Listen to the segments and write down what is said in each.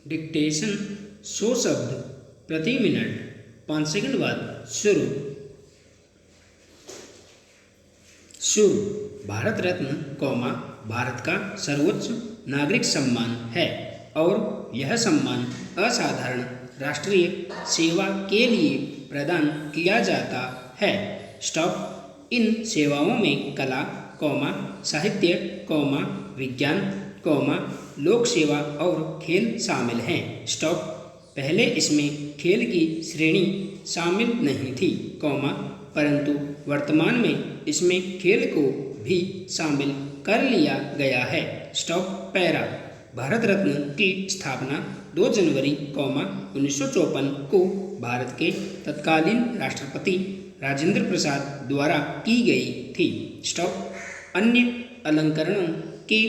Dictation 100 शब्द प्रति minute 5 second बाद शुरू। भारत रत्न भारत का सर्वोच्च नागरिक सम्मान है और यह सम्मान असाधारण राष्ट्रीय सेवा के लिए प्रदान किया जाता है। स्टॉप। इन सेवाओं में कला, साहित्य, विज्ञान, लोक सेवा और खेल शामिल हैं। स्टॉप। पहले इसमें खेल की श्रेणी शामिल नहीं थी, परंतु वर्तमान में इसमें खेल को भी शामिल कर लिया गया है। स्टॉप। पैरा। भारत रत्न की स्थापना 2 जनवरी 1954 को भारत के तत्कालीन राष्ट्रपति राजेंद्र प्रसाद द्वारा की गई थी। स्टॉप। अन्य अलंकरणों के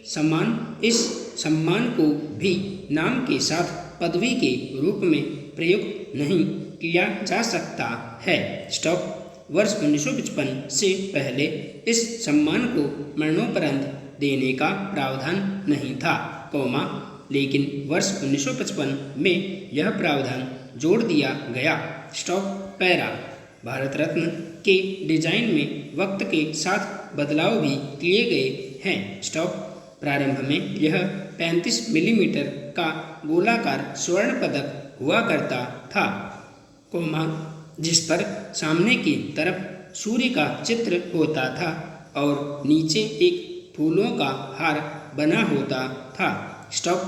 समान इस सम्मान को भी नाम के साथ पदवी के रूप में प्रयोग नहीं किया जा सकता है। स्टॉप। वर्ष 1955 से पहले इस सम्मान को मरणोपरांत देने का प्रावधान नहीं था, लेकिन वर्ष 1955 में यह प्रावधान जोड़ दिया गया। स्टॉप। पैरा। भारत रत्न के डिजाइन में वक्त के साथ बदलाव भी किए गए हैं। स्टॉप। प्रारंभ में यह 35 मिलीमीटर का गोलाकार स्वर्ण पदक हुआ करता था, जिस पर सामने की तरफ सूर्य का चित्र होता था और नीचे एक फूलों का हार बना होता था। स्टॉप।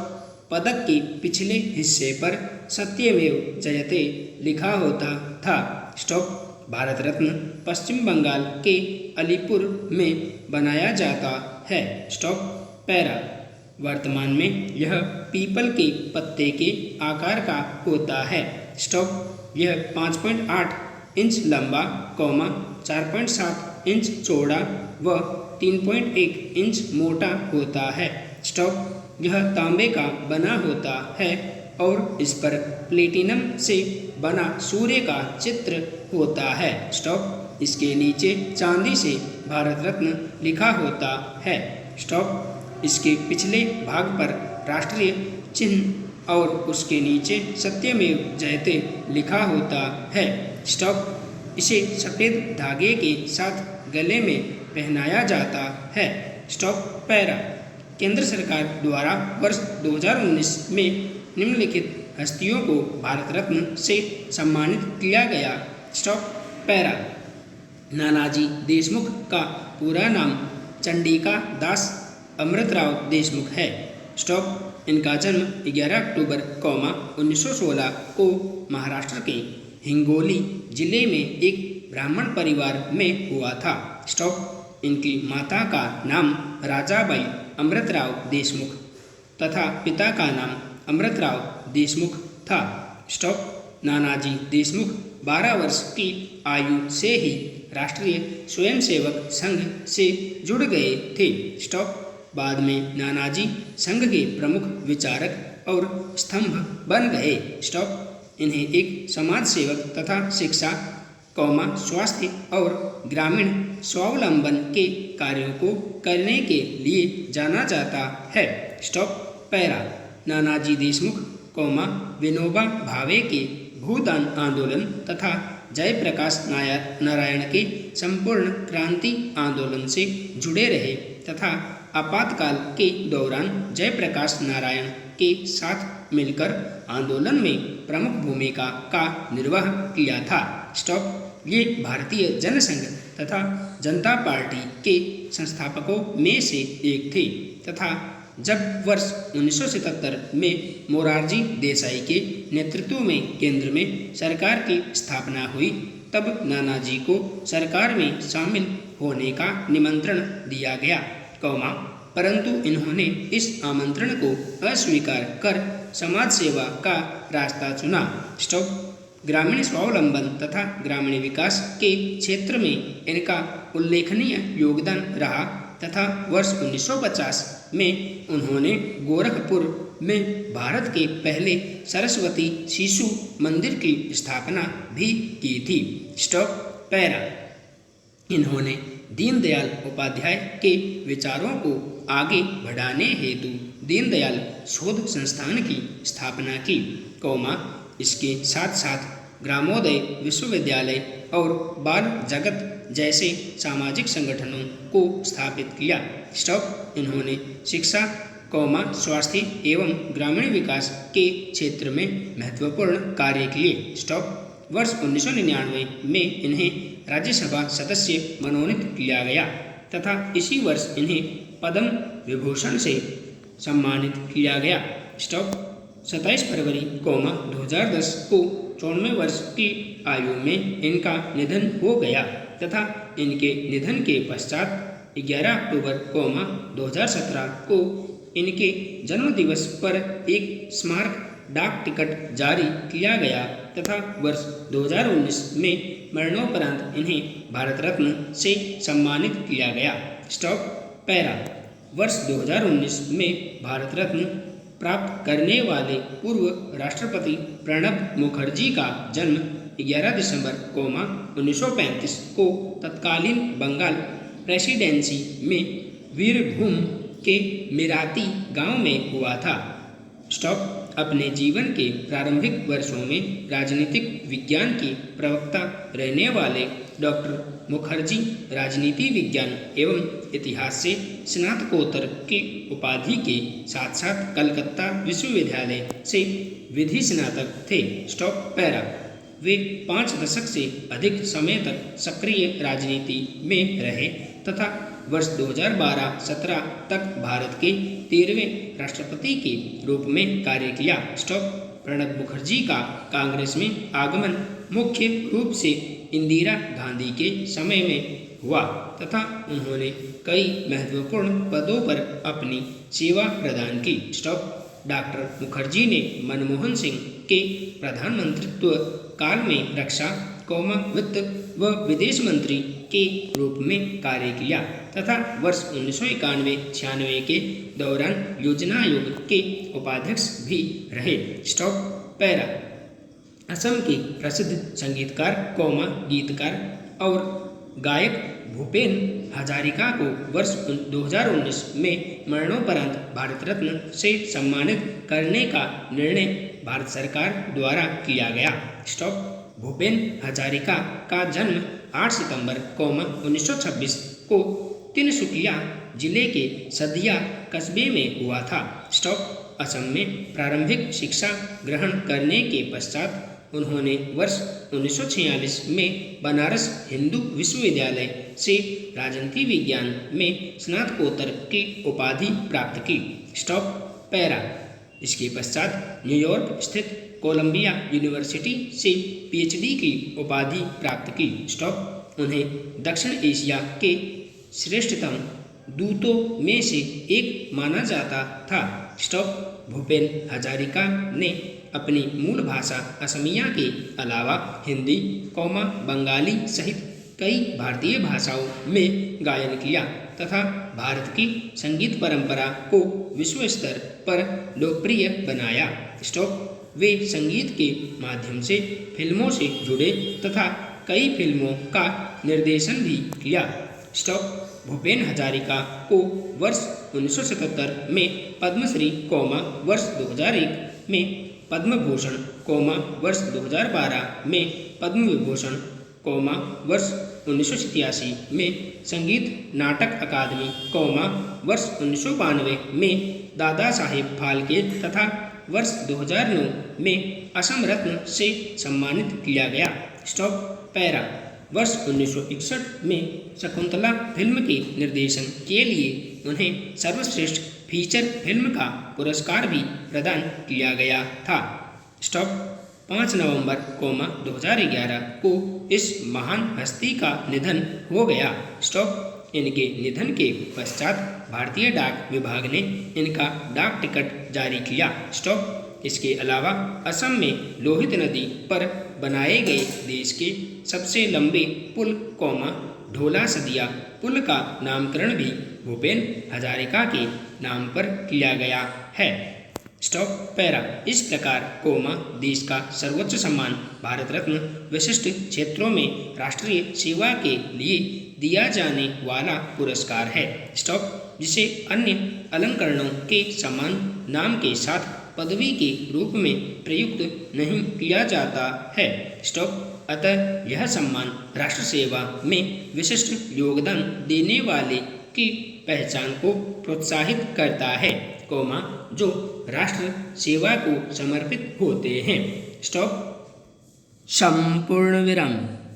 पदक के पिछले हिस्से पर सत्यमेव जयते लिखा होता था। स्टॉप। भारत रत्न पश्चिम बंगाल के अलीपुर में बनाया जाता है। स्टॉप। पैरा। वर्तमान में यह पीपल के पत्ते के आकार का होता है। स्टॉप। यह 5.8 इंच लंबा, 4.7 इंच चौड़ा व 3.1 इंच मोटा होता है। स्टॉप। यह तांबे का बना होता है और इस पर प्लेटिनम से बना सूर्य का चित्र होता है। स्टॉप। इसके नीचे चांदी से भारत रत्न लिखा होता है। स्टॉप। इसके पिछले भाग पर राष्ट्रीय चिन्ह और उसके नीचे सत्यमेव जयते लिखा होता है। स्टॉप। इसे सफ़ेद धागे के साथ गले में पहनाया जाता है। स्टॉप। पैरा। केंद्र सरकार द्वारा वर्ष 2019 में निम्नलिखित हस्तियों को भारत रत्न से सम्मानित किया गया। स्टॉप। पैरा। नानाजी देशमुख का पूरा नाम चंडिका दास अमृतराव देशमुख है। स्टॉप। इनका जन्म 11 अक्टूबर 1916 को महाराष्ट्र के हिंगोली जिले में एक ब्राह्मण परिवार में हुआ था। स्टॉप। इनकी माता का नाम राजाबाई अमृतराव देशमुख तथा पिता का नाम अमृतराव देशमुख था। स्टॉप। नानाजी देशमुख 12 वर्ष की आयु से ही राष्ट्रीय स्वयंसेवक संघ से जुड़ गए थे। स्टॉप। बाद में नानाजी संघ के प्रमुख विचारक और स्तंभ बन गए। स्टॉप। इन्हें एक समाज सेवक तथा शिक्षा, स्वास्थ्य और ग्रामीण स्वावलंबन के कार्यों को करने के लिए जाना जाता है। स्टॉप। पैरा। नानाजी देशमुख, विनोबा भावे के भूदान आंदोलन तथा जयप्रकाश नारायण के संपूर्ण क्रांति आंदोलन से जुड़े रहे तथा आपातकाल के दौरान जयप्रकाश नारायण के साथ मिलकर आंदोलन में प्रमुख भूमिका का निर्वाह किया था। स्टॉप। ये भारतीय जनसंघ तथा जनता पार्टी के संस्थापकों में से एक थे तथा जब वर्ष 1977 में मोरारजी देसाई के नेतृत्व में केंद्र में सरकार की स्थापना हुई, तब नानाजी को सरकार में शामिल होने का निमंत्रण दिया गया, परंतु इन्होंने इस आमंत्रण को अस्वीकार कर समाज सेवा का रास्ता चुना। स्टॉप। ग्रामीण स्वावलंबन तथा ग्रामीण विकास के क्षेत्र में इनका उल्लेखनीय योगदान रहा तथा वर्ष 1950 में उन्होंने गोरखपुर में भारत के पहले सरस्वती शिशु मंदिर की स्थापना भी की थी। स्टॉप। पैरा। इन्होंने दीनदयाल उपाध्याय के विचारों को आगे बढ़ाने हेतु दीनदयाल शोध संस्थान की स्थापना की, इसके साथ साथ ग्रामोदय विश्वविद्यालय और बाल जगत जैसे सामाजिक संगठनों को स्थापित किया। इन्होंने शिक्षा, स्वास्थ्य एवं ग्रामीण विकास के क्षेत्र में महत्वपूर्ण कार्य किए। वर्ष 1999 में इन्हें राज्यसभा सदस्य मनोनीत किया गया तथा इसी वर्ष इन्हें पद्म विभूषण से सम्मानित किया गया। 27 फरवरी 2010 को 94 वर्ष की आयु में इनका निधन हो गया तथा इनके निधन के पश्चात 11 अक्टूबर 2017 को इनके जन्मदिवस पर एक स्मारक डाक टिकट जारी किया गया तथा वर्ष 2019 में मरणोपरांत इन्हें भारत रत्न से सम्मानित किया गया। वर्ष 2019 में भारत रत्न प्राप्त करने वाले पूर्व राष्ट्रपति प्रणब मुखर्जी का जन्म 11 दिसंबर 1935 को तत्कालीन बंगाल प्रेसिडेंसी में वीरभूम के मिराती गांव में हुआ था। अपने जीवन के प्रारंभिक वर्षों में राजनीतिक विज्ञान के प्रवक्ता रहने वाले डॉक्टर मुखर्जी राजनीति विज्ञान एवं इतिहास से स्नातकोत्तर की उपाधि के साथ साथ कलकत्ता विश्वविद्यालय से विधि स्नातक थे। वे 5 दशक से अधिक समय तक सक्रिय राजनीति में रहे तथा वर्ष 2012-17 तक भारत के 13वें राष्ट्रपति के रूप में कार्य किया। प्रणब मुखर्जी का कांग्रेस में आगमन मुख्य रूप से इंदिरा गांधी के समय में हुआ तथा उन्होंने कई महत्वपूर्ण पदों पर अपनी सेवा प्रदान की। डॉक्टर मुखर्जी ने मनमोहन सिंह के प्रधानमंत्रित्व काल में रक्षा, वित्त व विदेश मंत्री के रूप में कार्य किया तथा वर्ष 1991-96 के दौरान योजना आयोग के उपाध्यक्ष भी रहे। असम के प्रसिद्ध संगीतकार, गीतकार और गायक भूपेन हजारिका को वर्ष 2019 में मरणोपरांत भारत रत्न से सम्मानित करने का निर्णय भारत सरकार द्वारा किया गया। भूपेन हजारिका का जन्म 8 सितंबर 1926 को तिनसुकिया जिले के सदिया कस्बे में हुआ था। असम में प्रारंभिक शिक्षा ग्रहण करने के पश्चात उन्होंने वर्ष 1946 में बनारस हिंदू विश्वविद्यालय से राजनीति विज्ञान में स्नातकोत्तर की उपाधि प्राप्त की। इसके पश्चात न्यूयॉर्क स्थित कोलंबिया यूनिवर्सिटी से पीएचडी की उपाधि प्राप्त की। उन्हें दक्षिण एशिया के श्रेष्ठतम दूतों में से एक माना जाता था। भूपेन हजारिका ने अपनी मूल भाषा असमिया के अलावा हिंदी, बंगाली सहित कई भारतीय भाषाओं में गायन किया तथा भारत की संगीत परंपरा को विश्व स्तर पर लोकप्रिय बनाया। वे संगीत के माध्यम से फिल्मों से जुड़े तथा कई फिल्मों का निर्देशन भी किया। भूपेन हजारिका को वर्ष 1977 में पद्मश्री, वर्ष 2001 में पद्म भूषण, वर्ष 2012 में पद्म विभूषण, वर्ष 1987 में संगीत नाटक अकादमी, वर्ष 1992 में दादा साहेब फाल्के तथा वर्ष 2009 में असम रत्न से सम्मानित किया गया। वर्ष 1961 में शकुंतला फिल्म के निर्देशन के लिए उन्हें सर्वश्रेष्ठ फीचर फिल्म का पुरस्कार भी प्रदान किया गया था। 5 नवंबर 2011 को इस महान हस्ती का निधन हो गया। इनके निधन के पश्चात भारतीय डाक विभाग ने इनका डाक टिकट जारी किया। इसके अलावा असम में लोहित नदी पर बनाए गए देश के सबसे लंबे पुल, ढोला सदिया पुल का नामकरण भी भूपेन हजारिका के नाम पर किया गया है। इस प्रकार देश का सर्वोच्च सम्मान भारत रत्न विशिष्ट क्षेत्रों में राष्ट्रीय सेवा के लिए दिया जाने वाला पुरस्कार है। स्टॉप, जिसे अन्य अलंकरणों के समान नाम के साथ पदवी के रूप में प्रयुक्त नहीं किया जाता है। स्टॉप, अतः यह सम्मान राष्ट्र सेवा में विशिष्ट योगदान देने वाले की पहचान को प्रोत्साहित करता है, जो राष्ट्र सेवा को समर्पित होते हैं। स्टॉप, संपूर्ण विराम।